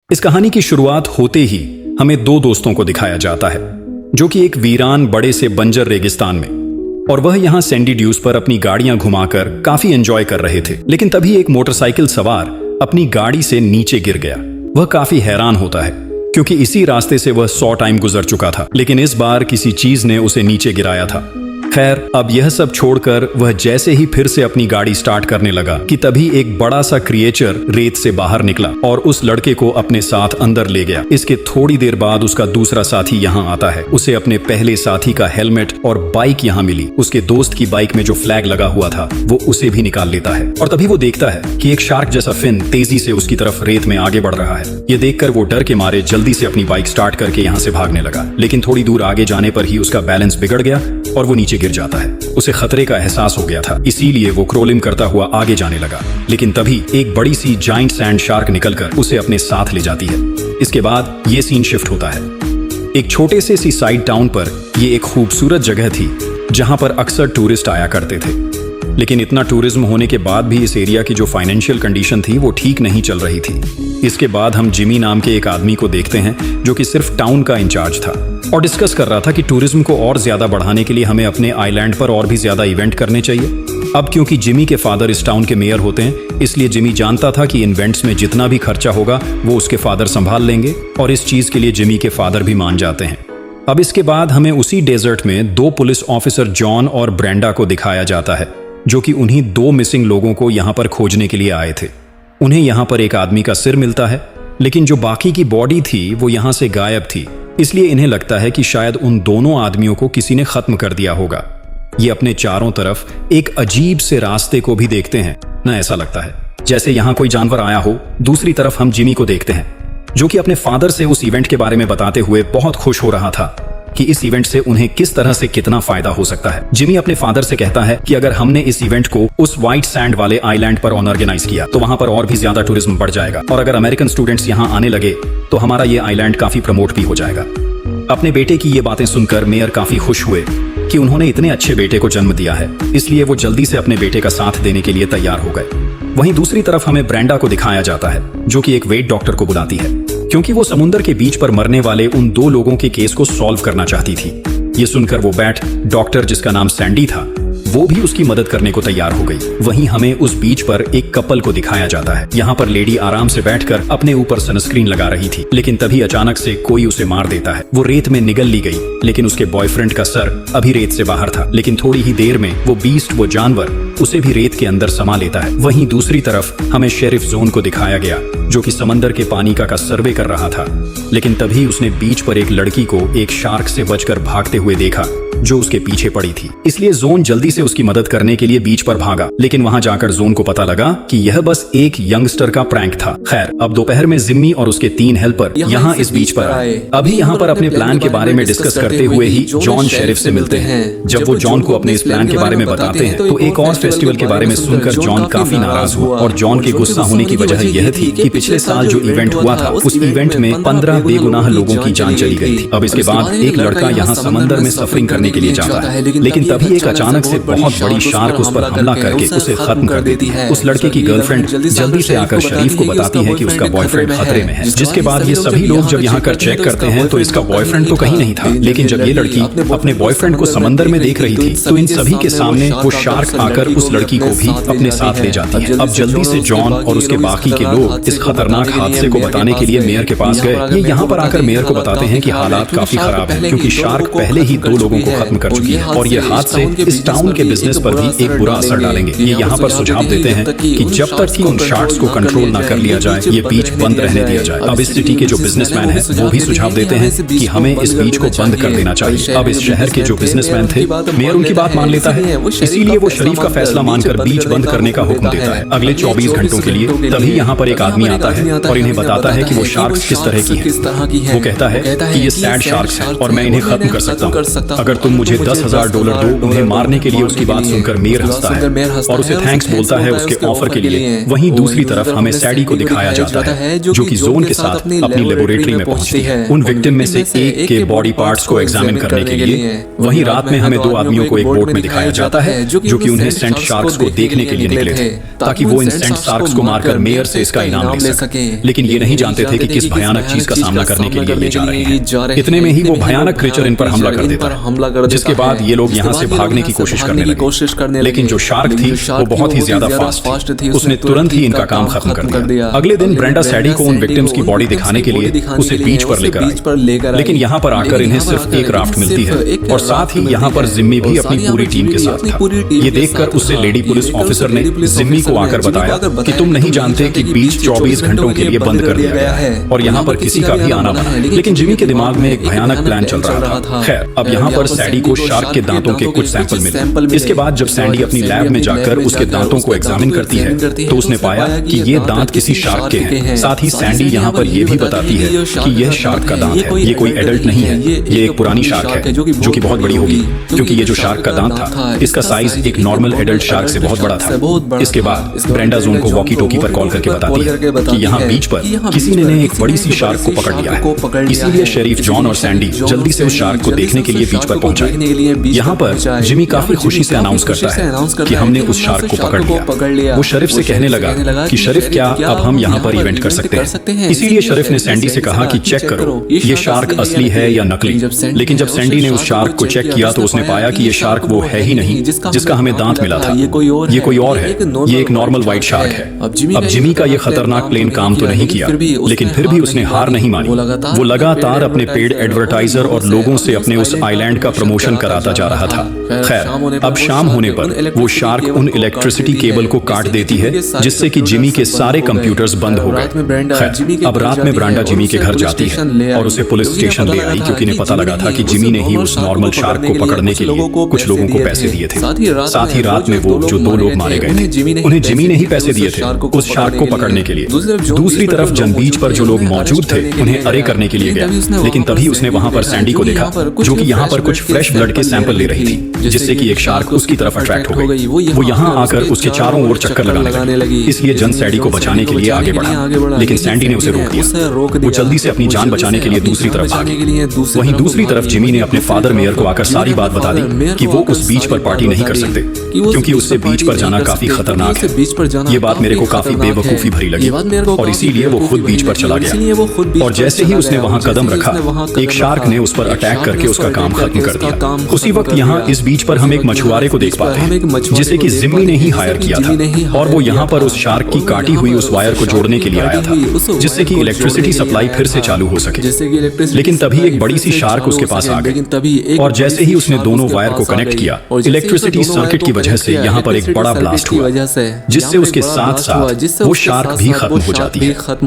इस कहानी की शुरुआत होते ही हमें दो दोस्तों को दिखाया जाता है जो कि एक वीरान बड़े से बंजर रेगिस्तान में, और वह यहाँ सैंडी ड्यूज पर अपनी गाड़ियां घुमाकर काफी एंजॉय कर रहे थे। लेकिन तभी एक मोटरसाइकिल सवार अपनी गाड़ी से नीचे गिर गया। वह काफी हैरान होता है क्योंकि इसी रास्ते से वह 100 टाइम गुजर चुका था, लेकिन इस बार किसी चीज ने उसे नीचे गिराया था। खैर, अब यह सब छोड़कर वह जैसे ही फिर से अपनी गाड़ी स्टार्ट करने लगा कि तभी एक बड़ा सा क्रिएचर रेत से बाहर निकला और उस लड़के को अपने साथ अंदर ले गया। इसके थोड़ी देर बाद उसका दूसरा साथी यहाँ आता है। उसे अपने पहले साथी का हेलमेट और बाइक यहाँ मिली। उसके दोस्त की बाइक में जो फ्लैग लगा हुआ था वो उसे भी निकाल लेता है, और तभी वो देखता है कि एक शार्क जैसा फिन तेजी से उसकी तरफ रेत में आगे बढ़ रहा है। ये देखकर वो डर के मारे जल्दी से अपनी बाइक स्टार्ट करके यहाँ से भागने लगा, लेकिन थोड़ी दूर आगे जाने पर ही उसका बैलेंस बिगड़ गया और वो नीचे गिर जाता है। उसे खतरे का एहसास हो गया था, इसीलिए वो क्रोलिंग करता हुआ आगे जाने लगा। लेकिन तभी एक बड़ी सी जाइंट सैंड शार्क निकलकर उसे अपने साथ ले जाती है। इसके बाद ये सीन शिफ्ट होता है एक छोटे से सी साइड टाउन पर। ये एक खूबसूरत जगह थी जहां पर अक्सर टूरिस्ट आया करते थे, लेकिन इतना टूरिज्म होने के बाद भी इस एरिया की जो फाइनेंशियल कंडीशन थी वो ठीक नहीं चल रही थी। इसके बाद हम जिमी नाम के एक आदमी को देखते हैं जो कि सिर्फ टाउन का इंचार्ज था और डिस्कस कर रहा था कि टूरिज्म को और ज्यादा बढ़ाने के लिए हमें अपने आइलैंड पर और भी ज्यादा इवेंट करने चाहिए। अब क्योंकि जिमी के फादर इस टाउन के मेयर होते हैं, इसलिए जिमी जानता था कि इवेंट्स में जितना भी खर्चा होगा वो उसके फादर संभाल लेंगे, और इस चीज के लिए जिमी के फादर भी मान जाते हैं। अब इसके बाद हमें उसी डेजर्ट में दो पुलिस ऑफिसर जॉन और ब्रेंडा को दिखाया जाता है जो कि उन्हीं दो मिसिंग लोगों को यहाँ पर खोजने के लिए आए थे। उन्हें यहाँ पर एक आदमी का सिर मिलता है, लेकिन जो बाकी की बॉडी थी वो यहाँ से गायब थी, इसलिए इन्हें लगता है कि शायद उन दोनों आदमियों को किसी ने खत्म कर दिया होगा। ये अपने चारों तरफ एक अजीब से रास्ते को भी देखते हैं ना, ऐसा लगता है जैसे यहाँ कोई जानवर आया हो। दूसरी तरफ हम जिमी को देखते हैं जो कि अपने फादर से उस इवेंट के बारे में बताते हुए बहुत खुश हो रहा था कि इस इवेंट से उन्हें किस तरह से कितना फायदा हो सकता है। जिमी अपने फादर से कहता है कि अगर हमने इस इवेंट को उस व्हाइट सैंड वाले आइलैंड पर ऑर्गेनाइज किया तो वहां पर और भी ज्यादा टूरिज्म बढ़ जाएगा, और अगर अमेरिकन स्टूडेंट्स यहाँ आने लगे तो हमारा ये आइलैंड काफी प्रमोट भी हो जाएगा। अपने बेटे की ये बातें सुनकर मेयर काफी खुश हुए कि उन्होंने इतने अच्छे बेटे को जन्म दिया है, इसलिए वो जल्दी से अपने बेटे का साथ देने के लिए तैयार हो गए। वहीं दूसरी तरफ हमें ब्रेंडा को दिखाया जाता है जो कि एक वेट डॉक्टर को बुलाती है क्योंकि वो समुद्र के बीच पर मरने वाले उन दो लोगों के केस को सॉल्व करना चाहती थी। ये सुनकर वो बैट डॉक्टर, जिसका नाम सैंडी था, वो भी उसकी मदद करने को तैयार हो गई। वहीं हमें उस बीच पर एक कपल को दिखाया जाता है। यहाँ पर लेडी आराम से बैठकर अपने ऊपर सनस्क्रीन लगा रही थी, लेकिन तभी अचानक से कोई उसे मार देता है। वो रेत में निगल ली गई, लेकिन उसके बॉयफ्रेंड का सर अभी रेत से बाहर था। लेकिन थोड़ी ही देर में वो बीस्ट, वो जानवर, उसे भी रेत के अंदर समा लेता है। वहीं दूसरी तरफ हमें शेरिफ जोन को दिखाया गया जो कि समंदर के पानी का सर्वे कर रहा था, लेकिन तभी उसने बीच पर एक लड़की को एक शार्क से बचकर भागते हुए देखा जो उसके पीछे पड़ी थी। इसलिए जोन जल्दी से उसकी मदद करने के लिए बीच पर भागा, लेकिन वहां जाकर जोन को पता लगा कि यह बस एक यंगस्टर का प्रैंक था। खैर, अब दोपहर में जिम्मी और उसके 3 हेल्पर यहाँ इस बीच पर आए। अभी यहाँ पर अपने प्लान के बारे में डिस्कस करते हुए ही जॉन शेरिफ से मिलते हैं। जब वो जॉन को अपने इस प्लान के बारे में बताते हैं तो एक और फेस्टिवल के बारे में सुनकर जॉन काफी नाराज हुआ, और जॉन के गुस्सा होने की वजह यह थी कि पिछले साल जो इवेंट हुआ था उस इवेंट में 15 बेगुनाह लोगों की जान चली गई थी। अब इसके बाद एक लड़का यहाँ समंदर में सफरिंग करने के लिए जाता है, लेकिन तभी एक अचानक से बहुत बड़ी शार्क उस पर हमला करके उसे खत्म कर देती है। उस लड़के की गर्लफ्रेंड जल्दी से आकर शरीफ को बताती है कि उसका बॉयफ्रेंड खतरे में है, जिसके बाद ये सभी लोग जब यहाँ कर चेक करते हैं तो इसका बॉयफ्रेंड तो कहीं नहीं था। लेकिन जब ये लड़की अपने बॉयफ्रेंड को समंदर में देख रही थी तो इन सभी के सामने वो शार्क आकर उस लड़की को भी अपने साथ ले जाती है। अब जल्दी से जॉन और उसके बाकी के लोग इस खतरनाक हादसे को बताने के लिए मेयर के पास गए। ये यहाँ पर आकर मेयर को बताते हैं कि हालात काफी खराब है क्योंकि शार्क पहले ही 2 लोगों को खत्म कर चुकी है, और ये हादसे इस टाउन के बिजनेस पर भी एक बुरा असर डालेंगे। ये यहाँ पर सुझाव देते हैं कि जब तक कि उन शार्क्स को कंट्रोल ना कर लिया जाए ये बीच बंद रहने दिया जाए। अब इस सिटी के जो बिजनेसमैन हैं वो भी सुझाव देते हैं कि हमें इस बीच को बंद कर देना चाहिए। अब इस शहर के जो बिजनेसमैन थे, मेयर उनकी बात मान लेता है, इसीलिए वो शरीफ का फैसला मानकर बीच बंद करने का हुक्म देता है अगले 24 घंटों के लिए। तभी यहाँ पर एक आदमी आता है और इन्हें बताता है कि वो शार्क्स किस तरह की है। वो कहता है कि ये सैड शार्क्स हैं और मैं इन्हें खत्म कर सकता हूँ। अगर तुम मुझे $10,000 दो, उन्हें मारने के लिए उसकी बात सुनकर मेयर हंसता है और उसे थैंक्स बोलता है उसके ऑफर के लिए। वहीं दूसरी तरफ हमें सैडी को दिखाया जाता है जो कि जोन के साथ अपनी लेबोरेटरी में पहुंचती है उन विक्टिम में से एक के बॉडी पार्ट्स को एग्जामिन करने के लिए। वहीं रात में हमें दो आदमियों को एक बोट में दिखाया जाता है जो कि उन्हें सेंट शार्क्स को देखने के लिए निकले थे ताकि वो इन सेंट शार्क्स को मारकर मेयर से इसका इनाम ले सके। लेकिन ये नहीं जानते थे कि किस भयानक चीज का सामना करने के लिए ये जा रहे हैं। इतने में ही वो भयानक क्रीचर इन पर हमला कर देता है, जिसके बाद ये लोग यहाँ से भागने की कोशिश करने लगे। लेकिन जो शार्क थी वो बहुत ही ज्यादा फास्ट थी, उसने तुरंत ही इनका काम खत्म कर दिया। अगले दिन ब्रेंडा सैडी को उन विक्टिम्स की बॉडी दिखाने के लिए उसे बीच पर लेकर आई, लेकिन यहाँ पर आकर इन्हें सिर्फ एक राफ्ट मिलती है और साथ ही यहाँ पर जिम्मी भी अपनी पूरी टीम के साथ था। ये देखकर उससे लेडी पुलिस ऑफिसर ने जिम्मी को आकर बताया कि तुम नहीं जानते कि बीच 24 घंटों के लिए बंद कर दिया गया है और यहाँ पर किसी का भी आना बना है। लेकिन जिम्मी के दिमाग में एक भयानक प्लान चल रहा था। खैर, अब यहाँ पर सैडी को शार्क के दांतों के कुछ सैंपल मिले। इसके बाद जब सैंडी अपनी लैब में जाकर उसके दांतों को एग्जामिन करती है तो उसने पाया कि ये दांत किसी शार्क के हैं। साथ ही सैंडी यहाँ पर यह भी बताती है कि यह शार्क का दांत है, ये कोई एडल्ट नहीं है, ये एक पुरानी शार्क है जो कि बहुत बड़ी होगी, क्योंकि ये जो शार्क का दांत था इसका साइज एक नॉर्मल एडल्ट शार्क से बहुत बड़ा था। इसके बाद ब्रेंडा जोन को वॉकी टॉकी पर कॉल करके बताती है कि यहाँ बीच पर किसी ने एक बड़ी सी शार्क को पकड़ लिया है, इसीलिए शरीफ जॉन और सैंडी जल्दी से उस शार्क को देखने के लिए बीच पर पहुंचे। यहाँ पर जिमी काफी खुशी से अनाउंस करता है कि हमने उस शार्क को पकड़ लिया। वो शरीफ से कहने लगा कि शरीफ क्या अब हम यहाँ पर इवेंट कर सकते हैं। इसीलिए शरीफ ने सैंडी से कहा कि चेक करो ये शार्क असली है या नकली। लेकिन जब सैंडी ने उस शार्क को चेक किया तो उसने पाया कि ये शार्क वो है ही नहीं जिसका हमें दांत मिला था, ये कोई और है, ये एक नॉर्मल व्हाइट शार्क है। अब जिमी का ये खतरनाक प्लान काम तो नहीं किया, लेकिन फिर भी उसने हार नहीं मानी। वो लगातार अपने पेड एडवर्टाइजर और लोगों से अपने उस आइलैंड का प्रमोशन कराता जा रहा था। खैर, अब शाम होने पर वो शार्क उन इलेक्ट्रिसिटी केबल को काट देती है जिससे कि जिमी के सारे कंप्यूटर्स बंद हो गए। खैर, अब रात में ब्रांडा जिमी के घर जाती है और उसे पुलिस स्टेशन ले आई क्योंकि इन्हें पता लगा था कि जिमी ने ही उस नॉर्मल शार्क को पकड़ने के लिए कुछ लोगों को पैसे दिए थे। साथ ही रात में वो जो दो लोग मारे गए थे उन्हें जिमी ने ही पैसे दिए थे उस शार्क को पकड़ने के लिए। दूसरी तरफ जन बीच पर जो लोग मौजूद थे उन्हें अरे करने के लिए गया, लेकिन तभी उसने वहां पर सैंडी को देखा जो कि यहाँ पर कुछ फ्रेश ब्लड के सैंपल ले रही थी, जिससे कि एक शार्क उसकी तरफ अट्रैक्ट हो गई। वो यहाँ आकर उसके चारों ओर चक्कर लगाने लगी, इसलिए जन सैंडी को बचाने के लिए आगे बढ़ा, लेकिन सैंडी ने उसे रोक दिया। वो जल्दी से अपनी जान बचाने के लिए दूसरी तरफ भागी। वहीं दूसरी तरफ जिमी ने अपने फादर मेयर को आकर सारी बात बता दी कि वो उस बीच पर पार्टी नहीं कर सकते क्योंकि उससे बीच पर जाना काफी खतरनाक है। ये बात मेरे को काफी बेवकूफी भरी लगी और इसीलिए वो खुद बीच पर चला गया। और जैसे ही उसने वहां कदम रखा एक शार्क ने उस पर अटैक करके उसका काम खत्म कर दिया। उसी वक्त यहाँ इस बीच पर हम एक मछुआरे को देख पाते हैं जिसे कि जिम्मी ने ही हायर किया था और वो यहाँ पर उस शार्क की काटी हुई उस वायर को जोड़ने के लिए आया था जिससे कि इलेक्ट्रिसिटी सप्लाई फिर से चालू हो सके। लेकिन तभी एक बड़ी सी शार्क उसके पास आ गई और जैसे ही उसने दोनों वायर को कनेक्ट किया इलेक्ट्रिसिटी सर्किट की वजह से यहाँ पर एक बड़ा ब्लास्ट हुआ जिससे उसके साथ साथ वो शार्क भी खत्म हो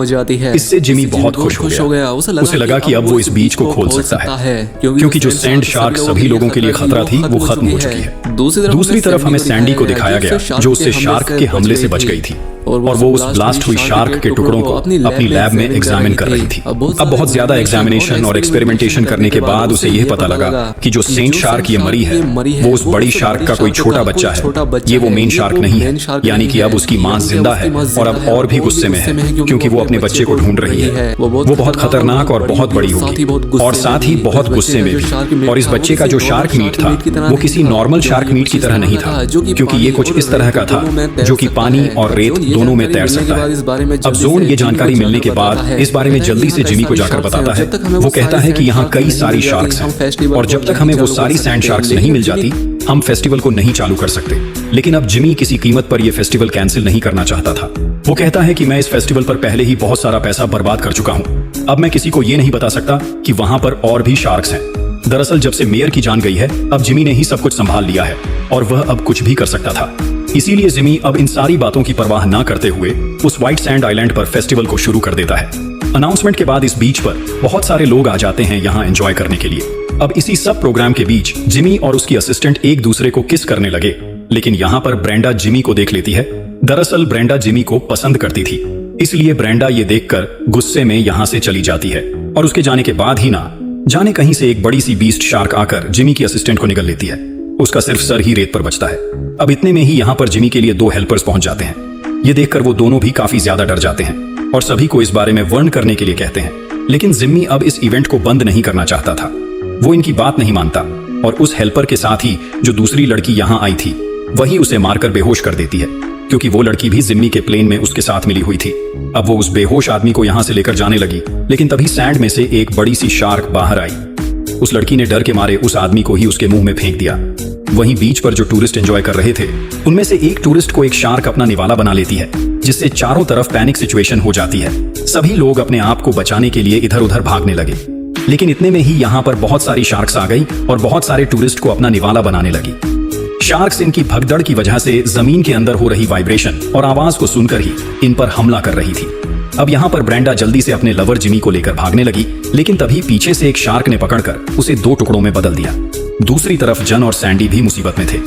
जाती है। इससे जिमी बहुत खुश हो गया। उसे लगा कि अब वो इस बीच को खोल सकता है क्योंकि जो सैंड शार्क सभी लोगों के लिए खतरा थी वो खत्म हो चुकी है। दूसरी तरफ हमें सैंडी को दिखाया गया जो उससे शार्क के हमले से बच गई थी और वो उस ब्लास्ट हुई शार्क के टुकड़ों को अपनी लैब में एग्जामिन कर रही थी। अब बहुत ज्यादा एग्जामिनेशन और एक्सपेरिमेंटेशन करने के बाद उसे यह पता लगा कि जो सेंट शार्क ये मरी है वो उस बड़ी शार्क का कोई छोटा बच्चा है, ये वो मेन शार्क नहीं है। यानी कि अब उसकी मां जिंदा है और अब और भी गुस्से में है क्योंकि वो अपने बच्चे को ढूंढ रही है। वो बहुत खतरनाक और बहुत बड़ी होगी और साथ ही बहुत गुस्से में भी। और इस बच्चे का जो शार्क मीट था वो किसी नॉर्मल शार्क मीट की तरह नहीं था क्योंकि ये कुछ इस तरह का था जो कि पानी और रेत दोनों में तैर सकता है। अब जोन ये जानकारी मिलने के बाद इस बारे में जल्दी से जिमी को जाकर बताता है। वो कहता है कि यहाँ कई सारी शार्क्स हैं और जब तक हमें वो सारी सैंड शार्क्स नहीं मिल जाती हम फेस्टिवल को नहीं चालू कर सकते। लेकिन अब जिमी किसी कीमत पर यह फेस्टिवल कैंसिल नहीं करना चाहता था। वो कहता है कि मैं इस फेस्टिवल पर पहले ही बहुत सारा पैसा बर्बाद कर चुका हूँ, अब मैं किसी को ये नहीं बता सकता कि वहां पर और भी शार्क्स हैं। दरअसल जब से मेयर की जान गई है अब जिमी ने ही सब कुछ संभाल लिया है और वह अब कुछ भी कर सकता था। इसीलिए जिमी अब इन सारी बातों की परवाह ना करते हुए उस व्हाइट सैंड आइलैंड पर फेस्टिवल को शुरू कर देता है। अनाउंसमेंट के बाद इस बीच पर बहुत सारे लोग आ जाते हैं यहाँ एंजॉय करने के लिए। अब इसी सब प्रोग्राम के बीच जिमी और उसकी असिस्टेंट एक दूसरे को किस करने लगे, लेकिन यहाँ पर ब्रेंडा जिमी को देख लेती है। दरअसल ब्रेंडा जिमी को पसंद करती थी, इसलिए ब्रेंडा ये देखकर गुस्से में यहाँ से चली जाती है और उसके जाने के बाद ही ना जाने कहीं से एक बड़ी सी बीस्ट शार्क आकर जिमी की असिस्टेंट को निगल लेती है उसका सिर्फ सर ही रेत पर बचता है। अब इतने में ही यहाँ पर जिमी के लिए 2 हेल्पर्स पहुंच जाते हैं। ये देखकर वो दोनों भी काफी ज्यादा डर जाते हैं और सभी को इस बारे में वर्न करने के लिए कहते हैं। लेकिन जिम्मी अब इस इवेंट को बंद नहीं करना चाहता था। वो इनकी बात नहीं मानता और उस हेल्पर के साथ ही जो दूसरी लड़की यहाँ आई थी वही उसे मारकर बेहोश कर देती है, क्योंकि वो लड़की भी जिम्मी के प्लेन में उसके साथ मिली हुई थी। अब वो उस बेहोश आदमी को यहाँ से लेकर जाने लगी, लेकिन तभी सैंड में से एक बड़ी सी शार्क बाहर आई। उस लड़की ने डर के मारे उस आदमी को ही उसके मुंह में फेंक दिया। वहीं बीच पर जो टूरिस्ट एंजॉय कर रहे थे उनमें से एक टूरिस्ट को एक शार्क अपना निवाला बना लेती है, जिससे चारों तरफ पैनिक सिचुएशन हो जाती है। सभी लोग अपने आप को बचाने के लिए इधर उधर भागने लगे, लेकिन इतने में ही यहाँ पर बहुत सारी शार्क्स आ गई और बहुत सारे टूरिस्ट को अपना निवाला बनाने लगी। शार्क्स इनकी भगदड़ की वजह से जमीन के अंदर हो रही वाइब्रेशन और आवाज को सुनकर ही इन पर हमला कर रही थी। अब यहाँ पर ब्रेंडा जल्दी से अपने लवर जिमी को लेकर भागने लगी, लेकिन तभी पीछे से एक शार्क ने पकड़कर उसे 2 टुकड़ों में बदल दिया। दूसरी तरफ जन और सैंडी भी मुसीबत में थे।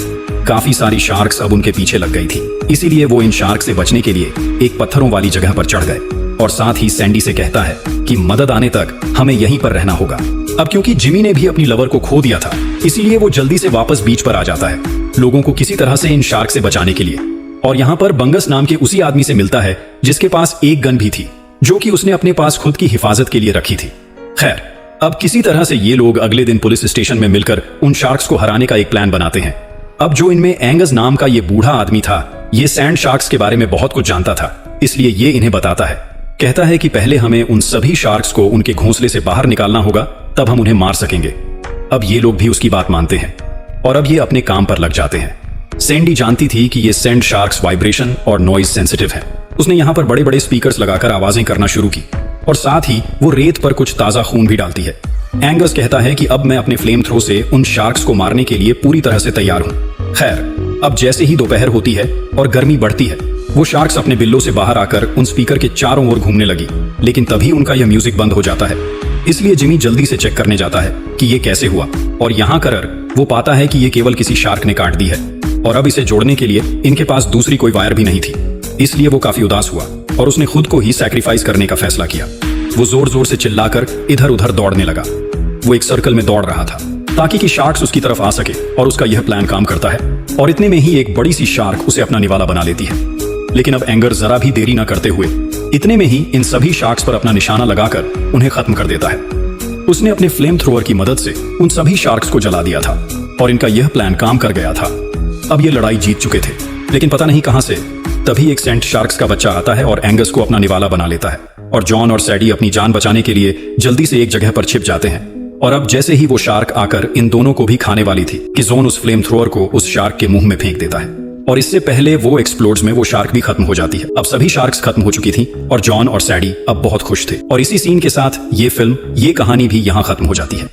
काफी सारी शार्क्स अब उनके पीछे लग गई थी, इसीलिए वो इन शार्क से बचने के लिए एक पत्थरों वाली जगह पर चढ़ गए और साथ ही सैंडी से कहता है कि मदद आने तक हमें यहीं पर रहना होगा। अब क्योंकि जिमी ने भी अपनी लवर को खो दिया था, इसीलिए वो जल्दी से वापस बीच पर आ जाता है, लोगों को किसी तरह से इन शार्क से बचाने के लिए। और यहाँ पर बंगस नाम के उसी आदमी से मिलता है जिसके पास एक गन भी थी, जो कि उसने अपने पास खुद की हिफाजत के लिए रखी थी। खैर, अब किसी तरह से ये लोग अगले दिन पुलिस स्टेशन में मिलकर उन शार्क्स को हराने का एक प्लान बनाते हैं। अब जो इनमें एंगस नाम का ये बूढ़ा आदमी था, ये सैंड शार्क्स के बारे में बहुत कुछ जानता था, इसलिए ये इन्हें बताता है। कहता है कि पहले हमें उन सभी शार्क्स को उनके घोंसले से बाहर निकालना होगा, तब हम उन्हें मार सकेंगे। अब ये लोग भी उसकी बात मानते हैं और अब ये अपने काम पर लग जाते हैं। सैंडी जानती थी कि ये सैंड शार्क्स वाइब्रेशन और नॉइज सेंसिटिव है। उसने यहाँ पर बड़े बड़े स्पीकर्स लगाकर आवाजें करना शुरू की और साथ ही वो रेत पर कुछ ताजा खून भी डालती है। एंगस कहता है कि अब मैं अपने फ्लेम थ्रो से उन शार्क्स को मारने के लिए पूरी तरह से तैयार हूँ। खैर, अब जैसे ही दोपहर होती है और गर्मी बढ़ती है, वो शार्क्स अपने बिल्लों से बाहर आकर उन स्पीकर के चारों ओर घूमने लगी, लेकिन तभी उनका यह म्यूजिक बंद हो जाता है। इसलिए जिमी जल्दी से चेक करने जाता है कि ये कैसे हुआ, और यहाँ कर वो पाता है कि ये केवल किसी शार्क ने काट दी है और अब इसे जोड़ने के लिए इनके पास दूसरी कोई वायर भी नहीं थी। इसलिए वो काफी उदास हुआ और उसने खुद को ही सैक्रिफाइस करने का फैसला किया। वो जोर जोर से चिल्लाकर इधर उधर दौड़ने लगा। वो एक सर्कल में दौड़ रहा था ताकि कि शार्क्स उसकी तरफ आ सके, और उसका यह प्लान काम करता है और इतने में ही एक बड़ी सी शार्क उसे अपना निवाला बना लेती है। लेकिन अब एंगर जरा भी देरी न करते हुए इतने में ही इन सभी शार्क्स पर अपना निशाना लगाकर उन्हें खत्म कर देता है। उसने अपने फ्लेम थ्रोअर की मदद से उन सभी शार्क्स को जला दिया था और इनका यह प्लान काम कर गया था। अब ये लड़ाई जीत चुके थे, लेकिन पता नहीं कहां से तभी एक सेंट शार्क्स का बच्चा आता है और एंगस को अपना निवाला बना लेता है, और जॉन और सैडी अपनी जान बचाने के लिए जल्दी से एक जगह पर छिप जाते हैं। और अब जैसे ही वो शार्क आकर इन दोनों को भी खाने वाली थी कि जॉन उस फ्लेम थ्रोअर को उस शार्क के मुंह में फेंक देता है, और इससे पहले वो एक्सप्लोड्स में वो शार्क भी खत्म हो जाती है। अब सभी शार्क्स खत्म हो चुकी थी और जॉन और सैडी अब बहुत खुश थे, और इसी सीन के साथ ये फिल्म, ये कहानी भी यहाँ खत्म हो जाती है।